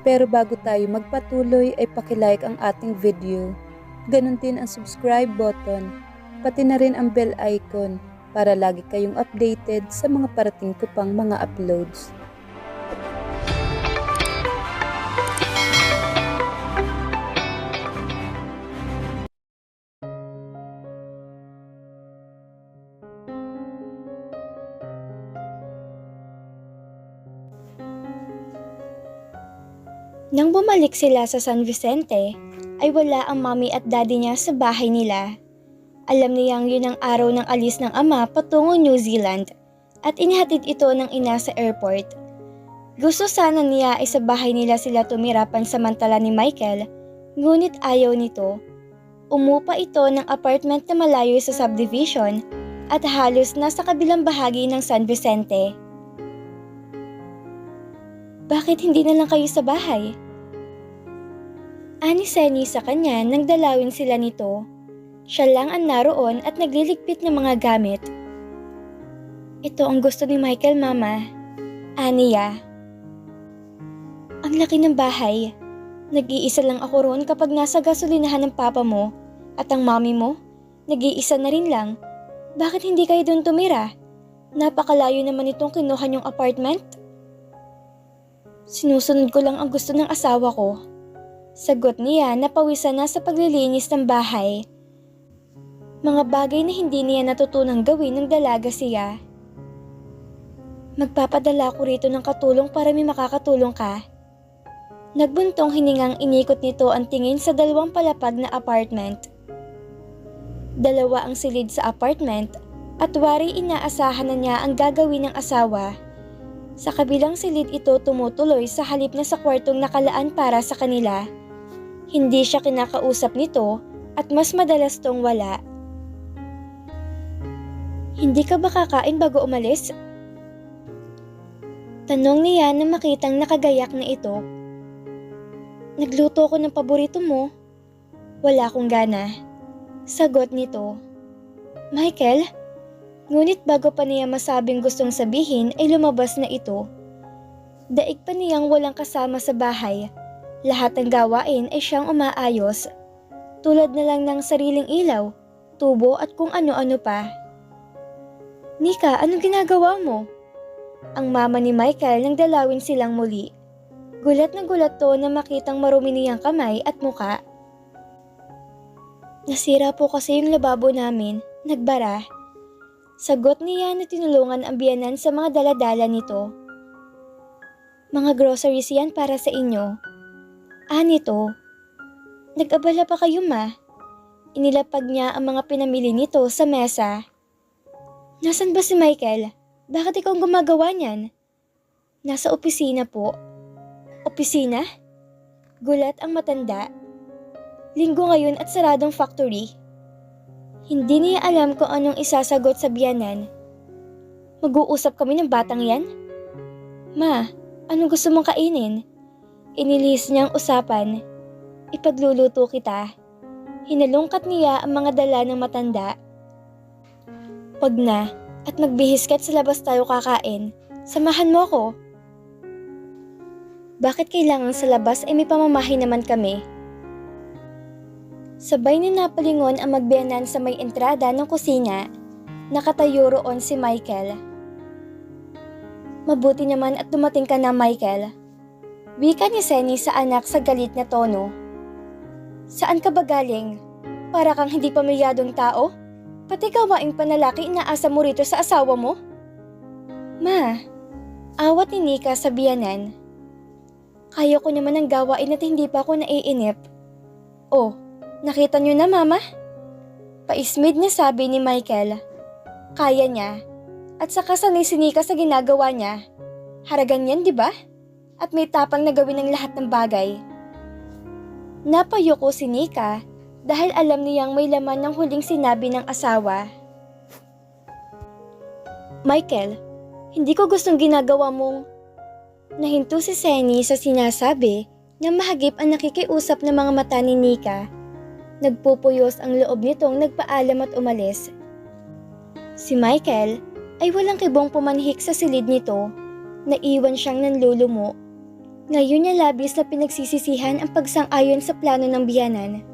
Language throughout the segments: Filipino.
Pero bago tayo magpatuloy ay pakilike ang ating video. Ganon din ang subscribe button, pati na rin ang bell icon para lagi kayong updated sa mga parating ko pang mga uploads. Nang bumalik sila sa San Vicente, ay wala ang mommy at daddy niya sa bahay nila. Alam niyang yun ang araw ng alis ng ama patungo New Zealand at inihatid ito ng ina sa airport. Gusto sana niya ay sa bahay nila sila tumira pansamantala ni Michael, ngunit ayaw nito. Umupa ito ng apartment na malayo sa subdivision at halos nasa kabilang bahagi ng San Vicente. Bakit hindi na lang kayo sa bahay? Ani Senny sa kanya nang dalawin sila nito. Siya lang ang naroon at nagliligpit ng mga gamit. Ito ang gusto ni Michael, Mama. Aniya. Ang laki ng bahay. Nag-iisa lang ako roon kapag nasa gasolinahan ng papa mo at ang mommy mo. Nag-iisa na rin lang. Bakit hindi kayo doon tumira? Napakalayo naman itong kinuha niyong apartment. Sinusunod ko lang ang gusto ng asawa ko. Sagot niya na pawisan na sa paglilinis ng bahay. Mga bagay na hindi niya natutunang gawin ng dalaga siya. Magpapadala ko rito ng katulong para may makakatulong ka. Nagbuntong hiningang inikot nito ang tingin sa dalawang palapag na apartment. Dalawa ang silid sa apartment at wari inaasahan na niya ang gagawin ng asawa. Sa kabilang silid ito tumutuloy sa halip na sa kwartong nakalaan para sa kanila. Hindi siya kinakausap nito at mas madalas tong wala. Hindi ka ba kakain bago umalis? Tanong niya na makitang nakagayak na ito. Nagluto ko ng paborito mo. Wala akong gana. Sagot nito. Michael? Ngunit bago pa niya masabing gustong sabihin ay lumabas na ito. Daig pa niyang walang kasama sa bahay. Lahat ng gawain ay siyang umaayos. Tulad na lang ng sariling ilaw, tubo at kung ano-ano pa. Nika, anong ginagawa mo? Ang mama ni Michael nang dalawin silang muli. Gulat na gulat to na makitang marumi niyang kamay at muka. Nasira po kasi yung lababo namin, nagbara. Sagot niya na tinulungan ang biyanan sa mga daladala nito. Mga groceries yan para sa inyo. Nito. Nag-abala pa kayo, Ma? Inilapag niya ang mga pinamili nito sa mesa. Nasaan ba si Michael? Bakit ikaw gumagawa niyan? Nasa opisina po. Opisina? Gulat ang matanda. Linggo ngayon at saradong factory. Hindi niya alam kung anong isasagot sa biyanan. Mag-uusap kami ng batang yan? Ma, anong gusto mong kainin? Inilihis niyang usapan. Ipagluluto kita. Hinalungkat niya ang mga dala ng matanda. Pag na, at magbihis ka't sa labas tayo kakain. Samahan mo ako. Bakit kailangan sa labas ay may pamamahay naman kami? Sabay na napalingon ang magbiyanan sa may entrada ng kusina. Nakatayo roon si Michael. Mabuti naman at dumating ka na, Michael. Wika ni Senny sa anak sa galit na tono. Saan ka ba galing? Para kang hindi pamilyadong tao? Pati gawaing panlalaki inaasa mo rito sa asawa mo? Ma, awat ni Nika sa biyanan. Kaya ko naman ang gawain at hindi pa ako naiinip. Oh, nakita niyo na, Mama? Paismid na sabi ni Michael. Kaya niya. At saka sanay si Nika sa ginagawa niya. Haragan yan, di ba? At may tapang na gawin ng lahat ng bagay. Napayuko si Nika dahil alam niyang may laman ng huling sinabi ng asawa. Michael, hindi ko gustong ginagawa mong... Nahinto si Senny sa sinasabi na mahagip ang nakikiusap ng mga mata ni Nika. Nagpupuyos ang loob nitong nagpaalam at umalis. Si Michael ay walang kibong pumanhik sa silid nito. Naiwan siyang nanlulumo. Ngayon niya labis na pinagsisisihan ang pagsang-ayon sa plano ng biyanan.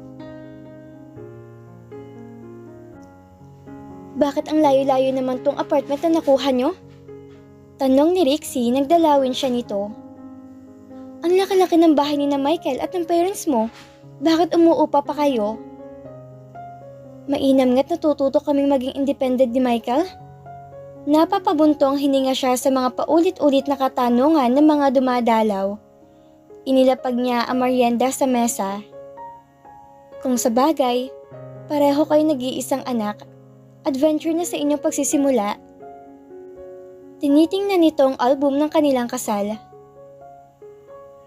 Bakit ang layo-layo naman tong apartment na nakuha nyo? Tanong ni Rixie, nagdalawin siya nito. Ang laki-laki ng bahay ni na Michael at ng parents mo. Bakit umuupa pa kayo? Mainam nga't natututo kaming maging independent ni Michael? Napapabuntong hininga siya sa mga paulit-ulit na katanungan ng mga dumadalaw. Inilapag niya ang merienda sa mesa. Kung sa bagay, pareho kayo nag-iisang anak. Adventure na sa inyong pagsisimula. Tinitingnan nito ang album ng kanilang kasal.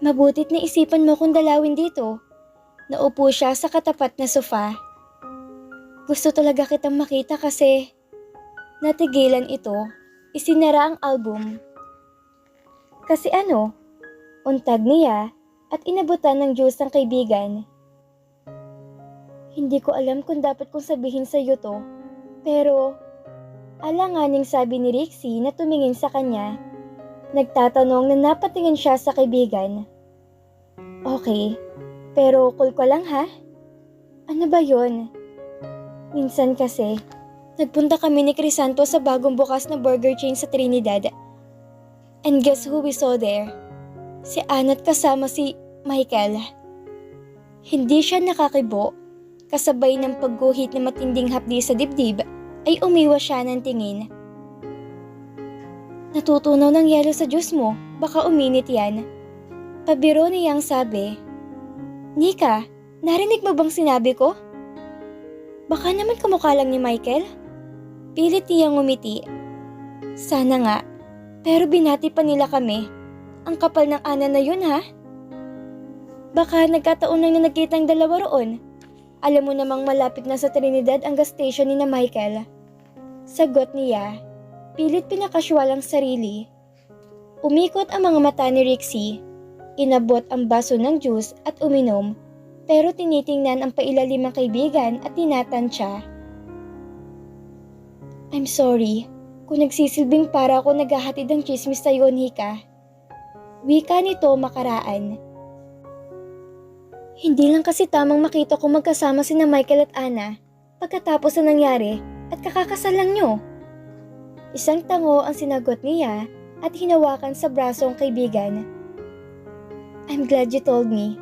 Mabutit na isipan mo kung dalawin dito. Naupo siya sa katapat na sofa. Gusto talaga kitang makita kasi natigilan ito. Isinara ang album. Kasi ano? Untag niya at inabutan ng juice ng kaibigan. Hindi ko alam kung dapat kong sabihin sa iyo to. Pero, alanganing sabi ni Rixie na tumingin sa kanya. Nagtatanong na napatingin siya sa kaibigan. Okay, pero cool ko lang ha? Ano ba yon? Minsan kasi, nagpunta kami ni Crisanto sa bagong bukas na burger chain sa Trinidad. And guess who we saw there? Si Anat kasama si Michael. Hindi siya nakakibo. Kasabay ng pagguhit na matinding hapdi sa dibdib, ay umiwas siya ng tingin. Natutunaw ng yelo sa juice mo, baka uminit yan. Pabiro niyang sabi. Nika, narinig mo bang sinabi ko? Baka naman kamukha lang ni Michael? Pilit niyang umiti. Sana nga, pero binati pa nila kami. Ang kapal ng ana na yun ha? Baka nagkataon lang na nagkita ang dalawa roon. Alam mo namang malapit na sa Trinidad ang gas station ni na Michael. Sagot niya, pilit pinakasyual ang sarili. Umikot ang mga mata ni Rixie. Inabot ang baso ng juice at uminom, pero tinitingnan ang pailalimang kaibigan at tinatansya. I'm sorry kung nagsisilbing para ako naghahatid ng chismis sa iyo, Nika. Wika nito makaraan. Hindi lang kasi tamang makita ko magkasama sina Michael at Anna pagkatapos na nangyari at kakakasal lang nyo. Isang tango ang sinagot niya at hinawakan sa braso ang kaibigan. I'm glad you told me,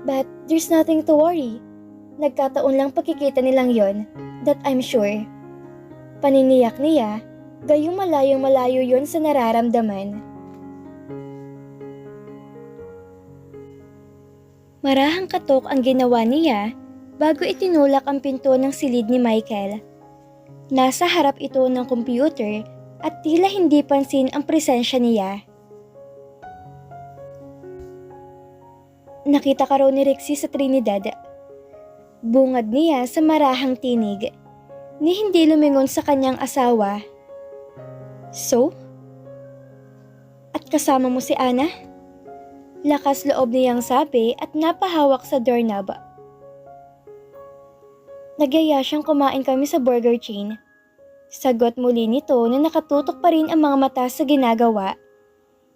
but there's nothing to worry. Nagkataon lang pagkikita nilang yon, that I'm sure. Paniniyak niya, gayong malayong-malayo yon sa nararamdaman. Marahang katok ang ginawa niya bago itinulak ang pinto ng silid ni Michael. Nasa harap ito ng computer at tila hindi pansin ang presensya niya. Nakita ka raw ni Rixie sa Trinidad. Bungad niya sa marahang tinig, ni hindi lumingon sa kanyang asawa. So? At kasama mo si Anna? Lakas loob niyang sabi at napahawak sa doorknob. Nagyaya siyang kumain kami sa burger chain. Sagot muli nito na nakatutok pa rin ang mga mata sa ginagawa.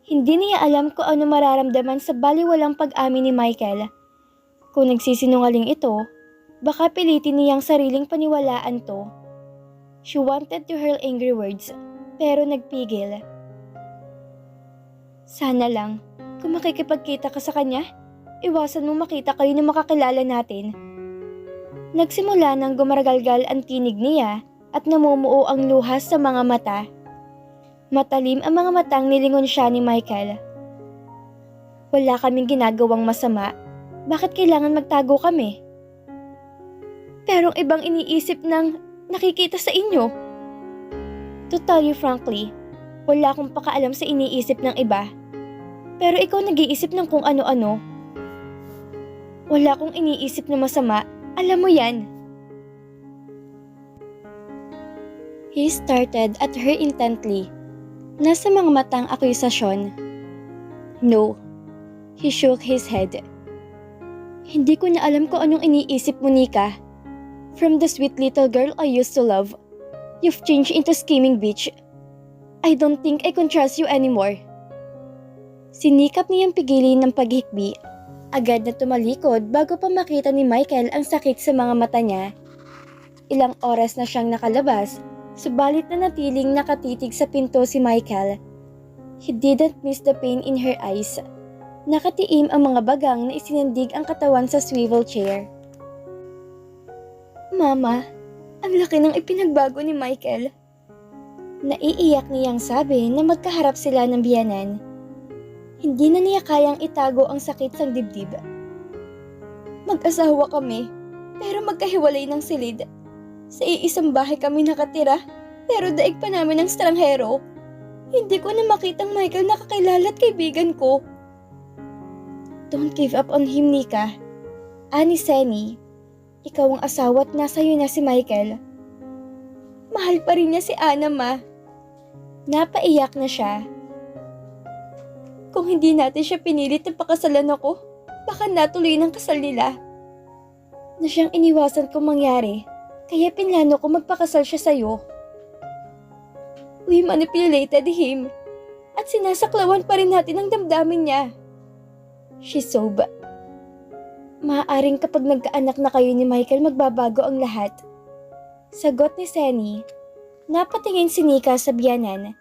Hindi niya alam kung ano mararamdaman sa baliwalang pag-amin ni Michael. Kung nagsisinungaling ito, baka pilitin niyang sariling paniwalaan to. She wanted to hurl angry words, pero nagpigil. Sana lang. Kung makikipagkita ka sa kanya, iwasan mo makita kayo ng makakilala natin. Nagsimula nang gumaragalgal ang tinig niya at namumuo ang luhas sa mga mata. Matalim ang mga matang nilingon siya ni Michael. Wala kaming ginagawang masama. Bakit kailangan magtago kami? Pero ibang iniisip ng nakikita sa inyo. To tell you frankly, wala akong pakaalam sa iniisip ng iba. Pero ikaw nag-iisip ng kung ano-ano. Wala akong iniisip na masama. Alam mo yan. He started at her intently. Nasa mga matang akusasyon. No. He shook his head. Hindi ko na alam kung anong iniisip mo, Nika. From the sweet little girl I used to love, you've changed into scheming bitch. I don't think I can trust you anymore. Sinikap niyang pigilin ng paghikbi. Agad na tumalikod bago pa makita ni Michael ang sakit sa mga mata niya. Ilang oras na siyang nakalabas, subalit na natiling nakatitig sa pinto si Michael. He didn't miss the pain in her eyes. Nakatiim ang mga bagang na isinandig ang katawan sa swivel chair. Mama, ang laki ng ipinagbago ni Michael. Naiiyak niyang sabi na magkaharap sila ng biyanan. Hindi na niya kayang itago ang sakit sa dibdib. Mag-asawa kami, pero magkahiwalay ng silid. Sa iisang bahay kami nakatira, pero daig pa namin ng stranghero. Hindi ko na makitang Michael na kakilala at kaibigan ko. Don't give up on him, Nika. Ani Senny, ikaw ang asawa at nasa'yo na si Michael. Mahal pa rin niya si Ana, Ma. Napaiyak na siya. Kung hindi natin siya pinilit na pakasalan ako, baka natuloy ng kasal nila. Na siyang iniwasan kong mangyari, kaya pinlano ko magpakasal siya sa'yo. We manipulated him, at sinasaklawan pa rin natin ang damdamin niya. She sobbed. Maaaring kapag nagkaanak na kayo ni Michael, magbabago ang lahat. Sagot ni Senny. Napatingin si Nika sa biyanan,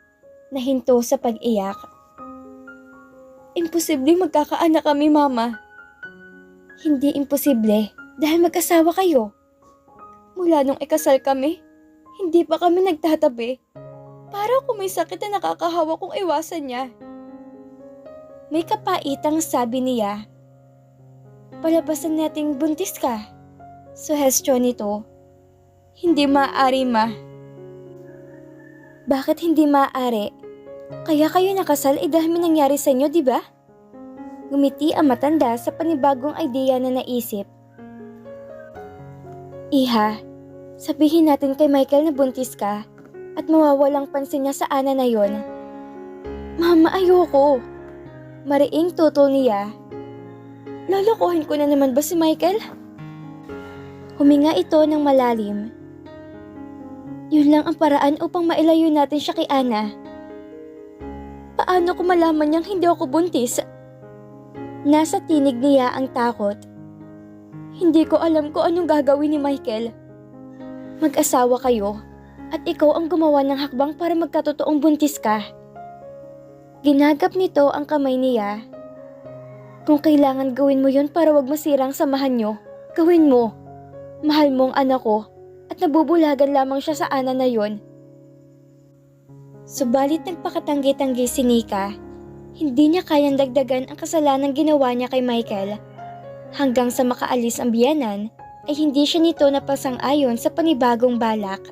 nahinto sa pag-iyak. Imposible magkakaanak kami, Mama. Hindi imposible dahil mag-asawa kayo. Mula nung ikasal kami, hindi pa kami nagtatabi. Para kung may sakit na nakakahawa kung iwasan niya. May kapaitang sabi niya. Palabasan nating buntis ka. Suhestyon nito. Hindi maaari, Ma. Bakit hindi maaari? Kaya kayo nakasal dahil may nangyari sa inyo, di ba? Ngumiti ang matanda sa panibagong idea na naisip. Iha, sabihin natin kay Michael na buntis ka at mawawalang pansin niya sa Ana na yon. Mama, ayoko. Mariing tutol niya. Lolokohin ko na naman ba si Michael? Huminga ito ng malalim. Yun lang ang paraan upang mailayo natin siya kay Ana. Paano ko malaman niyang hindi ako buntis? Nasa tinig niya ang takot. Hindi ko alam kung anong gagawin ni Michael. Mag-asawa kayo at ikaw ang gumawa ng hakbang para magkatotoong buntis ka. Ginagap nito ang kamay niya. Kung kailangan gawin mo yun para wag masirang samahan nyo, gawin mo. Mahal mo ang anak ko at nabubulagan lamang siya sa Ana na yon. Subalit nagpakatanggi-tanggi si Nika. Hindi niya kayang dagdagan ang kasalanang ginawa niya kay Michael. Hanggang sa makaalis ang biyanan, ay hindi siya nito napasang-ayon sa panibagong balak.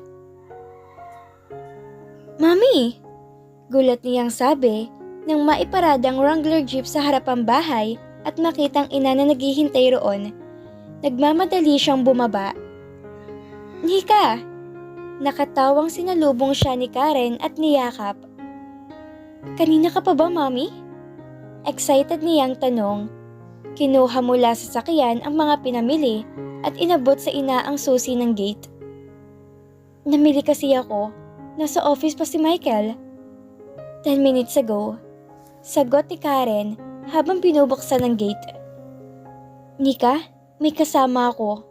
Mami! Gulat niyang sabi nang maiparadang Wrangler jeep sa harapang bahay at makitang ina na naghihintay roon. Nagmamadali siyang bumaba. Nika! Nakatawang sinalubong siya ni Karen at niyakap. Kanina ka pa ba, Mami? Excited niyang tanong. Kinuha mula sa sakyan ang mga pinamili at inabot sa ina ang susi ng gate. Namili kasi ako. Nasa office pa si Michael. 10 minutes ago. Sagot ni Karen habang binubuksan ng gate. Nika, may kasama ako.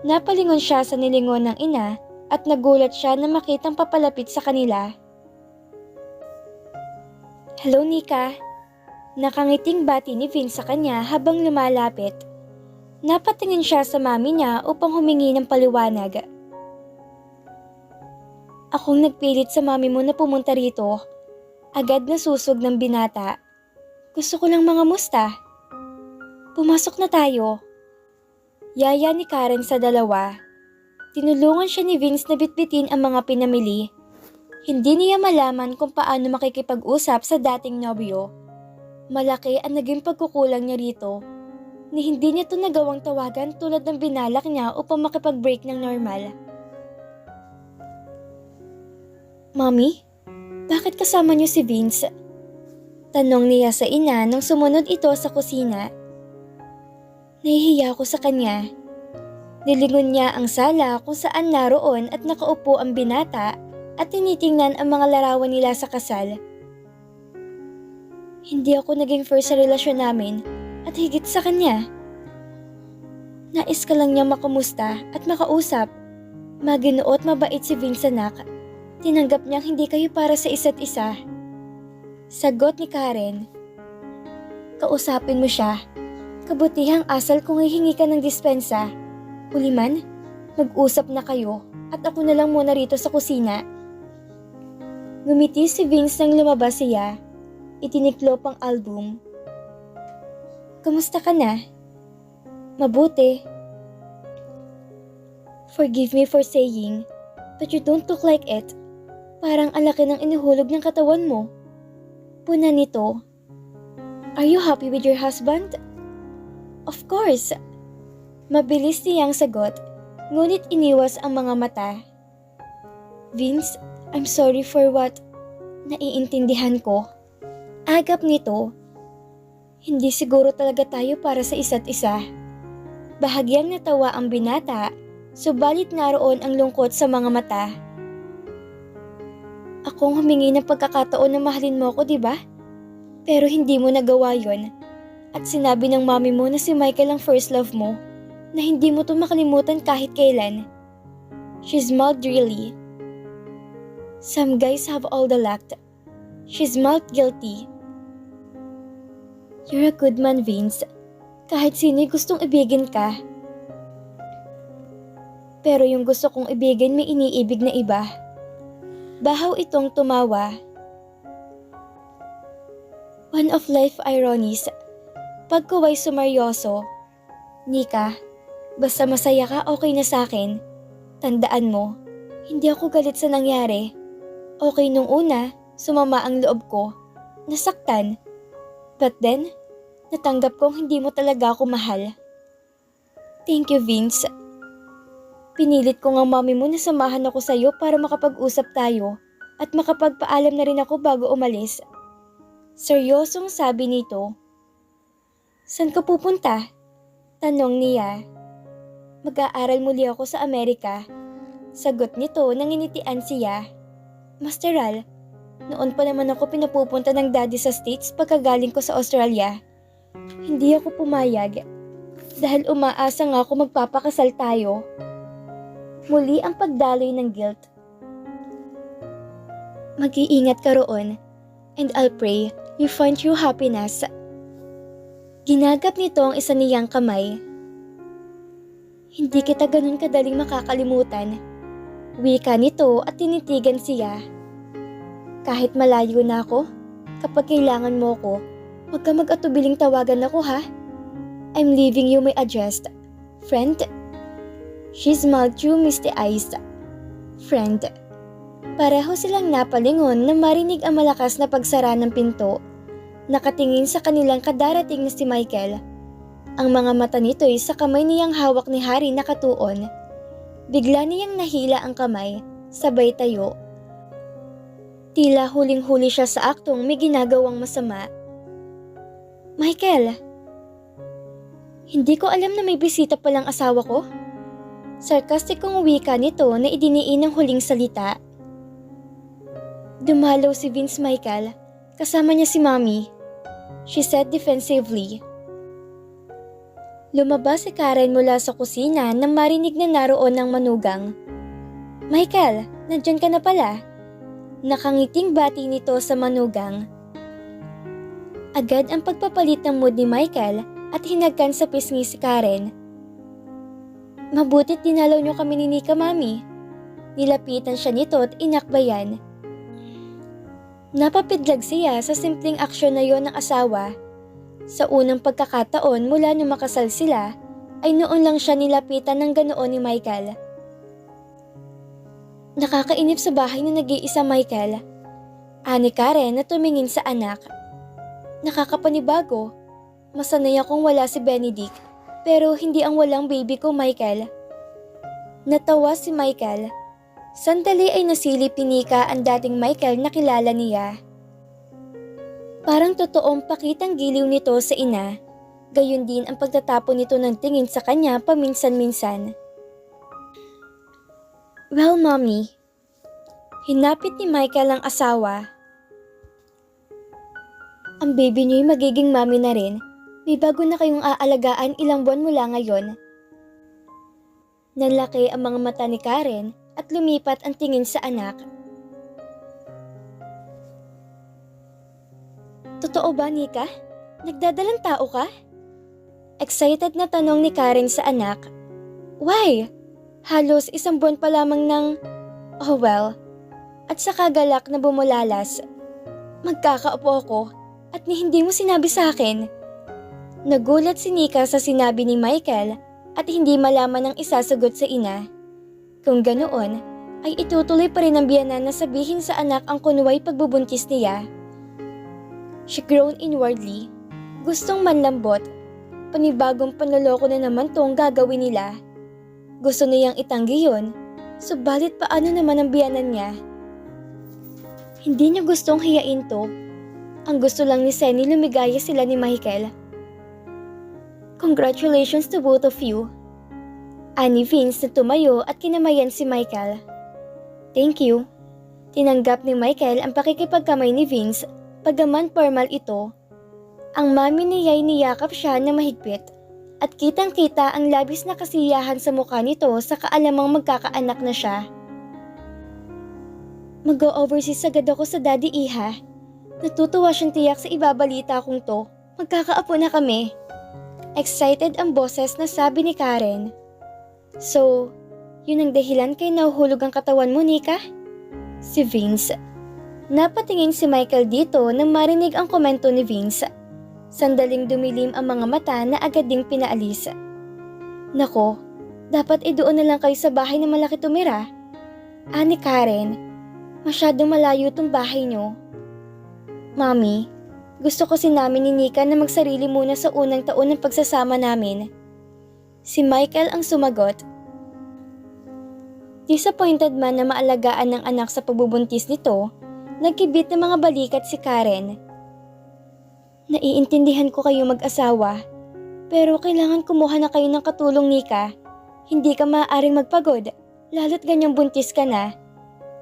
Napalingon siya sa nilingon ng ina at nagulat siya na makitang papalapit sa kanila. Hello, Nika. Nakangiting bati ni Vince sa kanya habang lumalapit. Napatingin siya sa mami niya upang humingi ng paliwanag. Akong nagpilit sa mami mo na pumunta rito. Agad na susog ng binata. Gusto ko lang mga musta. Pumasok na tayo. Yaya ni Karen sa dalawa. Tinulungan siya ni Vince na bitbitin ang mga pinamili. Hindi niya malaman kung paano makikipag-usap sa dating nobyo. Malaki ang naging pagkukulang niya rito. Ni hindi niya ito nagawang tawagan tulad ng binalak niya upang makipag-break ng normal. Mami, bakit kasama niyo si Vince? Tanong niya sa ina nang sumunod ito sa kusina. Nahihiya ako sa kanya. Nilingon niya ang sala kung saan naroon at nakaupo ang binata at tinitingnan ang mga larawan nila sa kasal. Hindi ako naging first sa relasyon namin at higit sa kanya. Nais ka lang niya makamusta at makausap. Maginoo at mabait si Vince anak. Tinanggap niyang hindi kayo para sa isa't isa. Sagot ni Karen. Kausapin mo siya. Kabutihang asal kung hihingi ka ng dispensa. Huli man, mag-usap na kayo at ako na lang muna rito sa kusina. Ngumiti si Vince nang lumabas siya. Itiniklop ang album. Kamusta ka na? Mabuti. Forgive me for saying, but you don't look like it. Parang ang laki ng inuhulog ng katawan mo. Puna nito. Are you happy with your husband? Of course. Mabilis niyang sagot, ngunit iniwas ang mga mata. Vince, I'm sorry for what naiintindihan ko. Agap nito, hindi siguro talaga tayo para sa isa't isa. Bahagyang natawa ang binata, subalit naroon ang lungkot sa mga mata. Akong humingi ng pagkakataon na mahalin mo ako, di ba? Pero hindi mo nagawa yon. At sinabi ng mami mo na si Michael ang first love mo, na hindi mo to makalimutan kahit kailan. She smiled drearily. Some guys have all the luck. She smiled guilty. You're a good man, Vince. Kahit sino'y gustong ibigin ka. Pero yung gusto kong ibigin may iniibig na iba. Bahaw itong tumawa. One of life ironies. Pagkuway sumaryoso. Nika, basta masaya ka okay na sakin. Tandaan mo, hindi ako galit sa nangyari. Okay nung una, sumama ang loob ko. Nasaktan. But then, natanggap kong hindi mo talaga ako mahal. Thank you, Vince. Pinilit ko nga mami mo na samahan ako sa'yo para makapag-usap tayo at makapagpaalam na rin ako bago umalis. Seryosong sabi nito. San ka pupunta? Tanong niya. Mag-aaral muli ako sa Amerika. Sagot nito nang initian siya. Masteral, noon pa naman ako pinapupunta ng daddy sa States pagkagaling ko sa Australia. Hindi ako pumayag dahil umaasa nga ako magpapakasal tayo. Muli ang pagdaloy ng guilt. Mag-iingat ka roon and I'll pray you find true happiness. Ginagap nito ang isa niyang kamay. Hindi kita ganun kadaling makakalimutan. Wika nito at tinitigan siya. Kahit malayo na ako, kapag kailangan mo ko, huwag ka mag-atubiling tawagan ako ha. I'm leaving you my address. Friend? She smiled through misty eyes. Friend. Pareho silang napalingon na marinig ang malakas na pagsara ng pinto. Nakatingin sa kanilang kadarating na si Michael. Ang mga mata nito'y sa kamay niyang hawak ni Harry nakatuon. Bigla niyang nahila ang kamay, sabay tayo. Tila huling-huli siya sa aktong may ginagawang masama. Michael! Hindi ko alam na may bisita palang asawa ko. Sarkastikong wika nito na idiniin ang huling salita. Dumalaw si Vince Michael, kasama niya si Mommy. She said defensively. Lumabas si Karen mula sa kusina nang marinig na naroon ng manugang. Michael, nandyan ka na pala. Nakangiting bati nito sa manugang. Agad ang pagpapalit ng mood ni Michael at hinagkan sa pisngi si Karen. Mabuti't dinalaw niyo kami ni Nika, Mami. Nilapitan siya nito at inakbayan. Napapidlag siya sa simpleng aksyon na yon ng asawa. Sa unang pagkakataon mula nung makasal sila, ay noon lang siya nilapitan ng ganoon ni Michael. Nakakainip sa bahay na nag-iisa, Michael. Ani Karen na tumingin sa anak. Nakakapanibago. Masanay akong wala si Benedict, pero hindi ang walang baby ko, Michael. Natawa si Michael. Sandali ay nasilip ni Nika ang dating Michael na kilala niya. Parang totoong pakitang giliw nito sa ina, gayon din ang pagtatapon nito ng tingin sa kanya paminsan-minsan. Well, Mommy. Hinapit ni Michael ang asawa. Ang baby niyo'y magiging mami na rin. May bago na kayong aalagaan ilang buwan mula ngayon. Nanlaki ang mga mata ni Karen at lumipat ang tingin sa anak. Totoo ba, Nika? Nagdadalang tao ka? Excited na tanong ni Karen sa anak. Why? Halos 1 buwan pa lamang ng... Oh well. At sa kagalak na bumulalas, magkakaupo ako at hindi mo sinabi sa akin. Nagulat si Nika sa sinabi ni Michael at hindi malaman ang isasagot sa ina. Kung ganoon, ay itutuloy pa rin ang biyanan na sabihin sa anak ang kunway pagbubuntis niya. She groaned inwardly. Gustong manlambot. Panibagong panloloko na naman tong gagawin nila. Gusto niyang itanggi yun, subalit paano naman ang biyanan niya? Hindi niya gustong hiyain to. Ang gusto lang ni Senny lumigaya sila ni Michael. Congratulations to both of you. Ani Vince na tumayo at kinamayan si Michael. Thank you. Tinanggap ni Michael ang pakikipagkamay ni Vince, pagaman formal ito. Ang mami niya ay niyakap siya na mahigpit at kitang-kita ang labis na kasiyahan sa mukha nito sa kaalamang magkakaanak na siya. Mag-o-overseas agad ako sa daddy, iha. Natutuwa siyang tiyak sa ibabalita kong to. Magkakaapo na kami. Excited ang boses na sabi ni Karen. So, yun ang dahilan kay nahuhulog ang katawan mo, Nika? Si Vince. Napatingin si Michael dito nang marinig ang komento ni Vince. Sandaling dumilim ang mga mata na agad ding pinaalis. Nako, dapat doon na lang kayo sa bahay na malaki tumira. Ani Karen, masyadong malayo tong bahay nyo. Mami, gusto kasi namin ni Nika na magsarili muna sa unang taon ng pagsasama namin. Si Michael ang sumagot. Disappointed man na maalagaan ng anak sa pagbubuntis nito, nagkibit ng mga balikat si Karen. Naiintindihan ko kayo mag-asawa, pero kailangan kumuha na kayo ng katulong, Nika. Hindi ka maaaring magpagod, lalo't ganyang buntis ka na.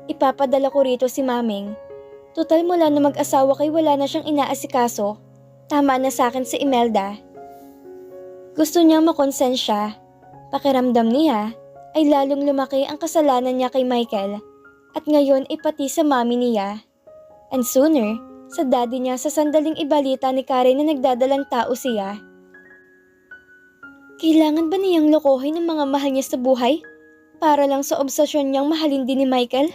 Ipapadala ko rito si Maming. Total mula na mag-asawa kay wala na siyang inaasikaso. Tama na sa akin si Imelda. Gusto niyang makonsensya. Pakiramdam niya ay lalong lumaki ang kasalanan niya kay Michael at ngayon ay pati sa mami niya. And sooner, sa daddy niya sa sandaling ibalita ni Karen na nagdadalang tao siya. Kailangan ba niyang lokohin ang mga mahal niya sa buhay para lang sa obsesyon niyang mahalin din ni Michael?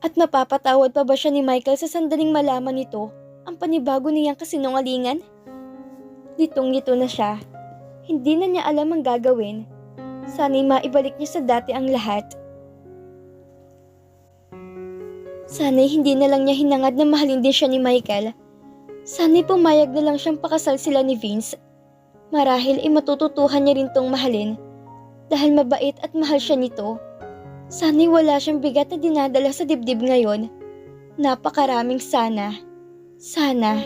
At mapapatawad pa ba siya ni Michael sa sandaling malaman nito ang panibago niyang kasinungalingan? Litong-lito na siya. Hindi na niya alam ang gagawin. Sana'y maibalik niya sa dati ang lahat. Sana'y hindi na lang niya hinangad na mahalin din siya ni Michael. Sana'y pumayag na lang siyang pakasal sila ni Vince. Marahil ay matututuhan niya rin tong mahalin. Dahil mabait at mahal siya nito. Sana'y wala siyang bigat na dinadala sa dibdib ngayon. Napakaraming sana. Sana.